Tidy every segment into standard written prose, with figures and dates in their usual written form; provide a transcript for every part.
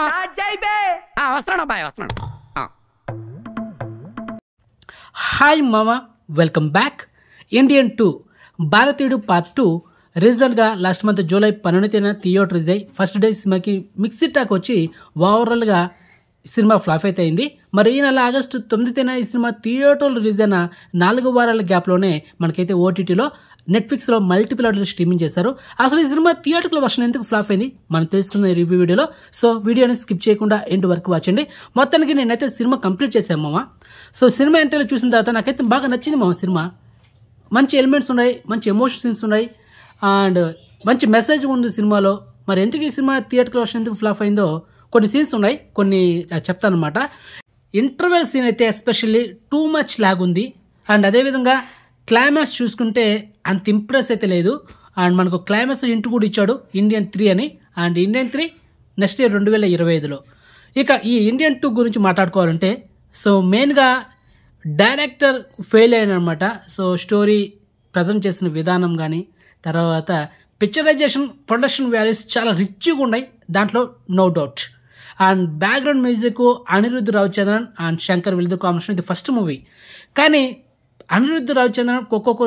వస్తున్నాడు అబ్బాయి వస్తున్నాడు. హాయ్ మామా, వెల్కమ్ బ్యాక్. ఇండియన్ 2 భారతీయుడు పార్ట్ 2 రీజన్గా లాస్ట్ మంత్ జూలై 12న థియేటర్ రిలీజ్ అయ్యి ఫస్ట్ డే సినిమాకి మిక్స్డ్ టాక్ వచ్చి ఓవరాల్గా సినిమా ఫ్లాప్ అయితే అయింది. మరి ఈ నెల ఆగస్టు 9న ఈ సినిమా థియేటర్లో రిలీజ్ అయిన 4 వారాల గ్యాప్లోనే మనకైతే ఓటీటీలో నెట్ఫ్లిక్స్లో మల్టిపుల్ ఆర్డర్లు స్ట్రీమింగ్ చేశారు. అసలు ఈ సినిమా థియేటర్ల వర్షన్ ఎందుకు ఫ్లాప్ అయింది మనం తెలుసుకున్న రివ్యూ వీడియోలో. సో వీడియోని స్కిప్ చేయకుండా ఎండ్ వరకు వాచండి. మొత్తానికి నేనైతే సినిమా కంప్లీట్ చేశాను మామ. సో సినిమా ఎంట్రీలో చూసిన తర్వాత నాకైతే బాగా నచ్చింది మామ. సినిమా మంచి ఎలిమెంట్స్ ఉన్నాయి, మంచి ఎమోషన్ సీన్స్ ఉన్నాయి అండ్ మంచి మెసేజ్ ఉంది సినిమాలో. మరి ఎందుకు ఈ సినిమా థియేటర్ వర్షన్ ఎందుకు ఫ్లాప్ అయిందో కొన్ని సీన్స్ ఉన్నాయి, కొన్ని చెప్తాను అనమాట. ఇంటర్వెల్ సీన్ అయితే ఎస్పెషల్లీ టూ మచ్ లాగ్ ఉంది అండ్ అదేవిధంగా క్లైమాక్స్ చూసుకుంటే అంత ఇంప్రెస్ అయితే లేదు. అండ్ మనకు క్లైమాక్స్ ఇంటూ కూడా ఇచ్చాడు ఇండియన్ 3 అని. అండ్ ఇండియన్ 3 నెక్స్ట్ ఇయర్ 2025లో. ఇక ఈ ఇండియన్ 2 గురించి మాట్లాడుకోవాలంటే సో మెయిన్గా డైరెక్టర్ ఫెయిల్ అయ్యానమాట. సో స్టోరీ ప్రజెంట్ చేసిన విధానం కానీ తర్వాత పిక్చరైజేషన్ ప్రొడక్షన్ వాల్యూస్ చాలా రిచ్గా ఉన్నాయి దాంట్లో, no doubt. And background music Anirudh Ravichandran and Shankar వీళ్ళ కాంబినేషన్ ఇది ఫస్ట్ మూవీ. కానీ అనిరుద్ధ్ రవిచంద్రన్ ఒక్కొక్క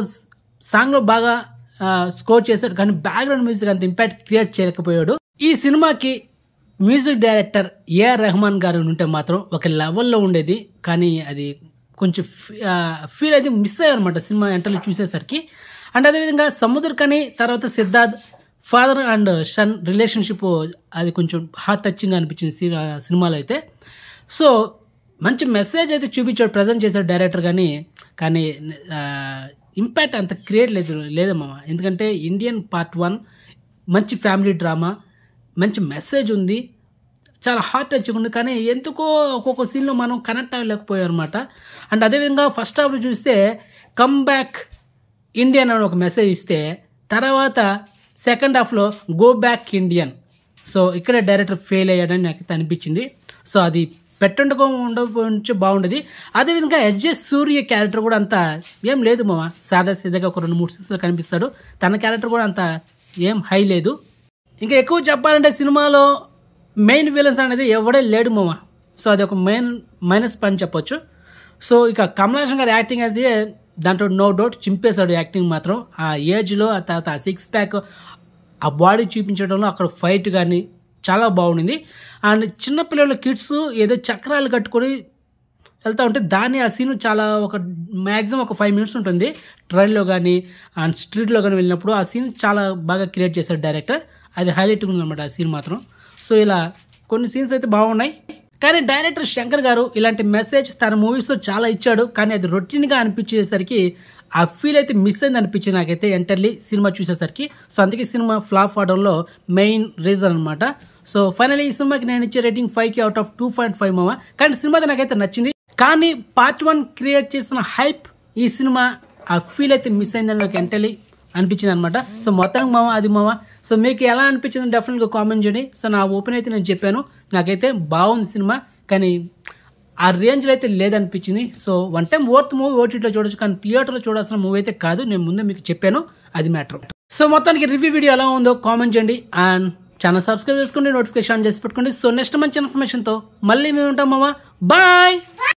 సాంగ్లో బాగా స్కోర్ చేశాడు కానీ బ్యాక్గ్రౌండ్ మ్యూజిక్ అంత ఇంపాక్ట్ క్రియేట్ చేయలేకపోయాడు. ఈ సినిమాకి మ్యూజిక్ డైరెక్టర్ ఏఆర్ రెహమాన్ గారు ఉంటే మాత్రం ఒక లెవెల్లో ఉండేది. కానీ అది కొంచెం ఫీల్ అయితే మిస్ అయ్యారు అనమాట సినిమా ఎంటర్లో చూసేసరికి. అండ్ అదేవిధంగా సముద్రకని తర్వాత Siddharth father and son relationship అది కొంచెం హార్ట్ టచింగ్గా అనిపించింది సినిమాలో అయితే. సో మంచి మెసేజ్ అయితే చూపించాడు, ప్రజెంట్ చేశాడు డైరెక్టర్. కానీ ఇంపాక్ట్ అంత క్రియేట్ లేదమ్మా. ఎందుకంటే ఇండియన్ పార్ట్ 1 మంచి ఫ్యామిలీ డ్రామా, మంచి మెసేజ్ ఉంది, చాలా హార్ట్ టచింగ్ ఉంది. కానీ ఎందుకో ఒక్కొక్క సీన్లో మనం కనెక్ట్ అవ్వలేకపోయాం అనమాట. అండ్ అదేవిధంగా ఫస్ట్ హాఫ్లో చూస్తే కమ్ బ్యాక్ ఇండియన్ అని ఒక మెసేజ్ ఇస్తే తర్వాత సెకండ్ హాఫ్లో గో బ్యాక్ ఇండియన్. సో ఇక్కడే డైరెక్టర్ ఫెయిల్ అయ్యాడని నాకు అనిపించింది. సో అది ఉండకపోతే బాగుండేది. అదేవిధంగా ఎస్జే సూర్య క్యారెక్టర్ కూడా అంత ఏం లేదు మామ, సాదా సీదాగా ఒక 2-3 సీన్స్లో కనిపిస్తాడు. తన క్యారెక్టర్ కూడా అంత ఏం హై లేదు. ఇంకా ఎక్కువ చెప్పాలంటే సినిమాలో మెయిన్ విలన్స్ అనేది ఎవడే లేడు మామ. సో అది ఒక మైనస్ పాయింట్ చెప్పొచ్చు. సో ఇక కమల్ హాసన్ గారి యాక్టింగ్ అయితే దాంట్లో నో డౌట్ చింపేశాడు యాక్టింగ్ మాత్రం. ఆ ఏజ్లో ఆ తర్వాత ఆ 6 ప్యాక్ ఆ బాడీ చూపించడంలో అక్కడ ఫైట్ కానీ చాలా బాగుండింది. అండ్ చిన్నపిల్లల కిడ్స్ ఏదో చక్రాలు కట్టుకొని వెళ్తూ ఉంటే దాన్ని ఆ సీన్ చాలా ఒక మ్యాక్సిమం ఒక 5 మినిట్స్ ఉంటుంది ట్రైన్లో కానీ అండ్ స్ట్రీట్లో కానీ వెళ్ళినప్పుడు. ఆ సీన్ చాలా బాగా క్రియేట్ చేశాడు డైరెక్టర్. అది హైలైట్గా ఉందన్నమాట ఆ సీన్ మాత్రం. సో ఇలా కొన్ని సీన్స్ అయితే బాగున్నాయి. కానీ డైరెక్టర్ శంకర్ గారు ఇలాంటి మెసేజ్ తన మూవీస్లో చాలా ఇచ్చాడు. కానీ అది రొటీన్గా అనిపించేసరికి ఆ ఫీల్ అయితే మిస్ అయింది అనిపించింది నాకైతే ఎంటర్లీ సినిమా చూసేసరికి. సో అందుకే సినిమా ఫ్లాప్ అవడంలో మెయిన్ రీజన్ అనమాట. సో ఫైనల్లీ ఈ సినిమాకి నేను ఇచ్చే రేటింగ్ 5కి అవుట్ ఆఫ్ 2.5 మామ. కానీ సినిమా అయితే నాకైతే నచ్చింది. కానీ పార్ట్ 1 క్రియేట్ చేసిన హైప్ ఈ సినిమా ఆ ఫీల్ అయితే మిస్ అయిందని నాకు ఎంటర్లీ అనిపించింది అనమాట. సో మొత్తానికి మామ అది మామ. సో మీకు ఎలా అనిపించింది డెఫినెట్గా కామెంట్ చేయండి. సో నా ఓపెన్ అయితే నేను చెప్పాను, నాకైతే బాగుంది సినిమా కానీ ఆ రేంజ్లో అయితే లేదనిపించింది. So one time worth movie ఓటీటీలో చూడొచ్చు కానీ థియేటర్లో చూడాల్సిన మూవీ అయితే కాదు. నేను ముందే మీకు చెప్పాను, అది మ్యాటర్. సో మొత్తానికి రివ్యూ వీడియో ఎలా ఉందో కామెంట్ చేయండి అండ్ ఛానల్ సబ్స్క్రైబ్ చేసుకోండి, నోటిఫికేషన్ ఆన్ చేసి పెట్టుకోండి. సో నెక్స్ట్ మంచి ఇన్ఫర్మేషన్తో మళ్ళీ మేము ఉంటాం మామ. బాయ్.